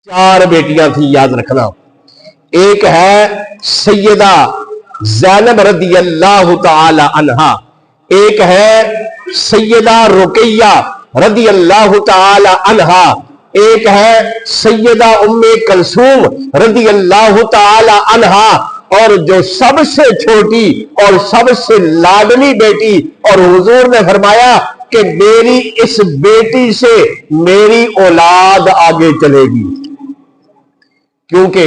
चार बेटियां थी, याद रखना। एक है सैयदा ज़ैनब रदी अल्लाह तआला अन्हा, एक है सैयदा रुकैया रदी अल्लाह तआला अन्हा, एक है सैयदा उम्मे कलसूम रदी अल्लाह तआला अन्हा, और जो सबसे छोटी और सबसे लाडली बेटी, और हुजूर ने फरमाया कि मेरी इस बेटी से मेरी औलाद आगे चलेगी। क्योंकि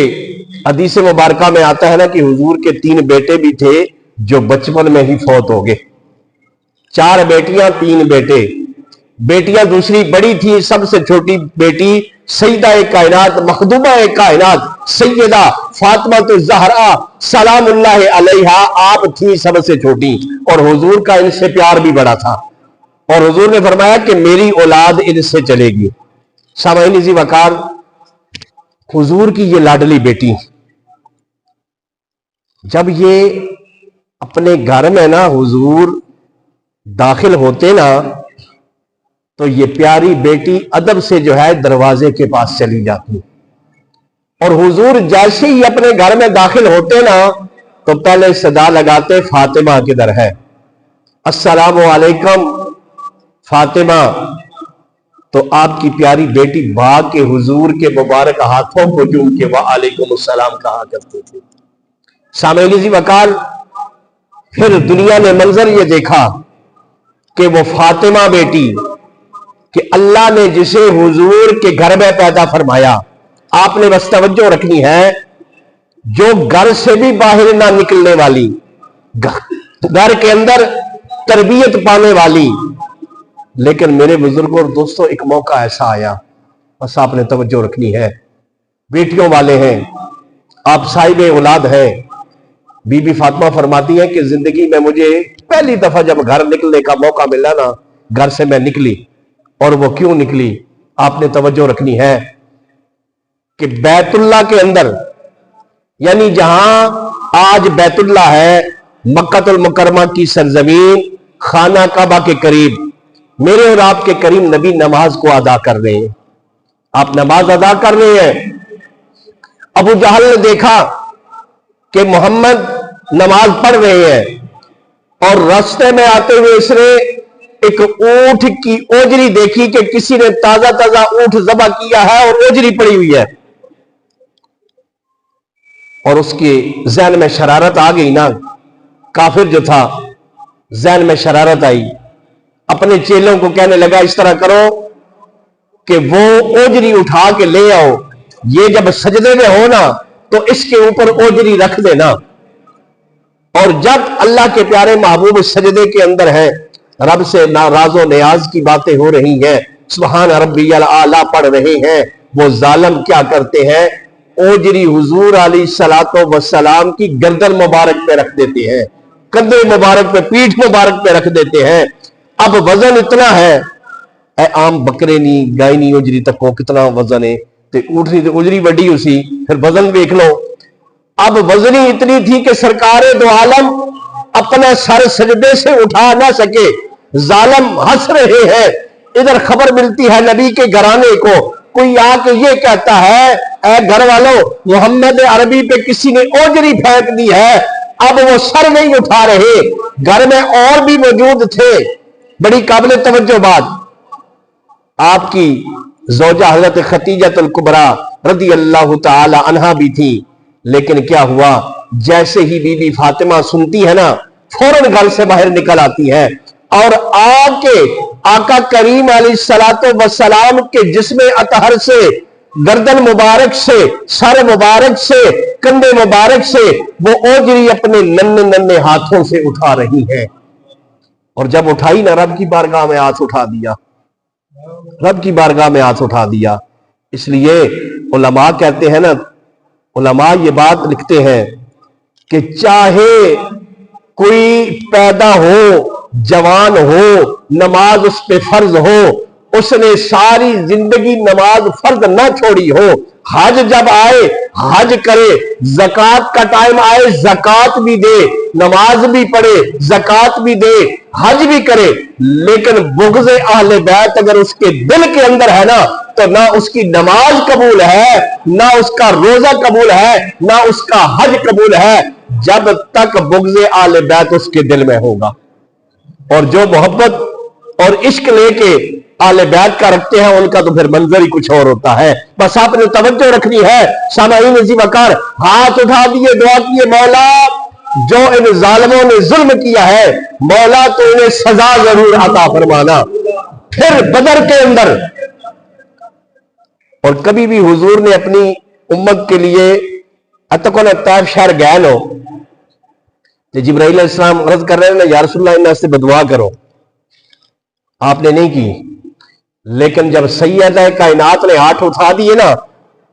हदीस मुबारका में आता है ना कि हुजूर के 3 बेटे भी थे जो बचपन में ही फौत हो गए। 4 बेटियां 3 बेटे। बेटियां दूसरी बड़ी थी, सबसे छोटी बेटी सैयदा कायनात मखदूमा कायनात सैयदा फातिमा तो ज़हरा सलामुल्लाह अलैहा, आप थी सबसे छोटी, और हुजूर का इनसे प्यार भी बड़ा था, और हुजूर ने फरमाया कि मेरी औलाद इनसे चलेगी। सामाईन जी वकार, हुजूर की ये लाडली बेटी जब ये अपने घर में ना हुजूर दाखिल होते ना, तो ये प्यारी बेटी अदब से जो है दरवाजे के पास चली जाती, और हुजूर जैसे ही अपने घर में दाखिल होते ना, तो पहले सदा लगाते फातिमा किधर है, अस्सलामु अलैकुम फातिमा। तो आपकी प्यारी बेटी भाग के हुजूर के मुबारक हाथों को चूम के वालेकुम अस्सलाम कहा करते थे। सामईन जी वकार, फिर दुनिया ने मंजर ये देखा कि वो फातिमा बेटी कि अल्लाह ने जिसे हुजूर के घर में पैदा फरमाया, आपने बस तवज्जो रखनी है, जो घर से भी बाहर ना निकलने वाली, घर के अंदर तरबियत पाने वाली। लेकिन मेरे बुजुर्गों और दोस्तों, एक मौका ऐसा आया, बस आपने तवज्जो रखनी है, बेटियों वाले हैं, आप साहिब औलाद हैं। बीबी फातिमा फरमाती है कि जिंदगी में मुझे पहली दफा जब घर निकलने का मौका मिला ना, घर से मैं निकली, और वो क्यों निकली, आपने तवज्जो रखनी है कि बैतुल्लाह के अंदर, यानी जहां आज बैतुल्लाह है, मक्कातुल मुकर्रमा की सरजमीन, खाना काबा के करीब मेरे और आपके करीम नबी नमाज को अदा कर रहे हैं। आप नमाज अदा कर रहे हैं। अबू जहल ने देखा कि मोहम्मद नमाज पढ़ रहे हैं, और रास्ते में आते हुए इसने एक ऊंट की ओजरी देखी कि किसी ने ताजा ताजा ऊंट ज़बह किया है और ओजरी पड़ी हुई है, और उसके ज़हन में शरारत आ गई ना, काफिर जो था ज़हन में शरारत आई, अपने चेलों को कहने लगा इस तरह करो कि वो ओजरी उठा के ले आओ, ये जब सजदे में हो ना तो इसके ऊपर ओजरी रख देना, और जब अल्लाह के प्यारे महबूब सजदे के अंदर है, रब से नाराजो नियाज की बातें हो रही हैं, सुभान रब्बियल आला पढ़ रहे हैं, वो जालिम क्या करते हैं, ओजरी हुजूर अलैहिस्सलातो वस्सलाम की गर्दन मुबारक पे रख देते हैं, कंधे मुबारक पे, पीठ मुबारक पे रख देते हैं। अब वजन इतना है, आम बकरे नी गाय नी उजरी तक को कितना वजन है, ते ऊँटनी तो उजरी बड़ी उसी, फिर वजन देख लो। अब वजनी इतनी थी कि सरकारे दो आलम अपना सर सजदे से उठा ना सके, जालिम हंस रहे हैं। इधर खबर मिलती है नबी के घराने को, कोई आके ये कहता है, ऐ घर वालों, मोहम्मद अरबी पे किसी ने ओजरी फेंक दी है। अब वो सर नहीं उठा रहे, घर में और भी मौजूद थे। बड़ी काबिल तवज्जो बात, आपकी ज़ौजा हज़रत खतीजतुल कुबरा रज़ी अल्लाह तआला अन्हा भी थी। लेकिन क्या हुआ, जैसे ही बीबी फातिमा सुनती है ना, फौरन घर से बाहर निकल आती है, और आके आका करीम अलैहिस्सलातो वस्सलाम के जिस्म अतहर से, गर्दन मुबारक से, सर मुबारक से, कंधे मुबारक से वो ओजरी अपने नन्हे नन्हे हाथों से उठा रही है। और जब उठाई ना, रब की बारगाह में हाथ उठा दिया, रब की बारगाह में हाथ उठा दिया। इसलिए उलमा कहते हैं ना, उलमा ये बात लिखते हैं कि चाहे कोई पैदा हो, जवान हो, नमाज उस पे फर्ज हो, उसने सारी जिंदगी नमाज फर्ज ना छोड़ी हो, हज जब आए हज करे, ज़कात का टाइम आए ज़कात भी दे, नमाज भी पढ़े, ज़कात भी दे, हज भी करे, लेकिन बुग़्ज़ अहले बैत अगर उसके दिल के अंदर है ना, तो ना उसकी नमाज कबूल है, ना उसका रोजा कबूल है, ना उसका हज कबूल है, जब तक बुग़्ज़ अहले बैत उसके दिल में होगा। और जो मोहब्बत और इश्क लेके आले बैत का रखते हैं, उनका तो फिर मंजर ही कुछ और होता है। बस आपने तवज्जो रखनी है। सामाईन जी वकार हाथ उठा दिए, दुआ किए, मौला जो इन जालिमों ने जुल्म किया है, मौला तो इन्हें सजा जरूर अता फरमाना। फिर बदर के अंदर, और कभी भी हुजूर ने अपनी उम्मत के लिए अतकोन तैब शहर गए लो, जिब्राइल अलैहिस्सलाम अर्ज कर रहे हैं ना, या रसूलल्लाह इन्ना से बदुआ करो, आपने नहीं की। लेकिन जब सैयदा कायनात ने हाथ उठा दिए ना,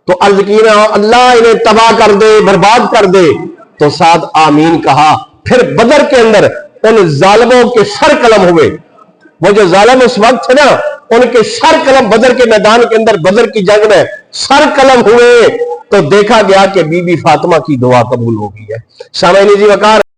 तो अर्ज की ना, अल्लाह इन्हें तबाह कर दे, बर्बाद कर दे, तो साथ आमीन कहा। फिर बदर के अंदर उन जालिमों के सर कलम हुए। वो जो जालिम उस वक्त थे ना, उनके सर कलम बदर के मैदान के अंदर, बदर की जंग में सर कलम हुए, तो देखा गया कि बीबी फातिमा की दुआ कबूल हो गई है। सामईन जी वकार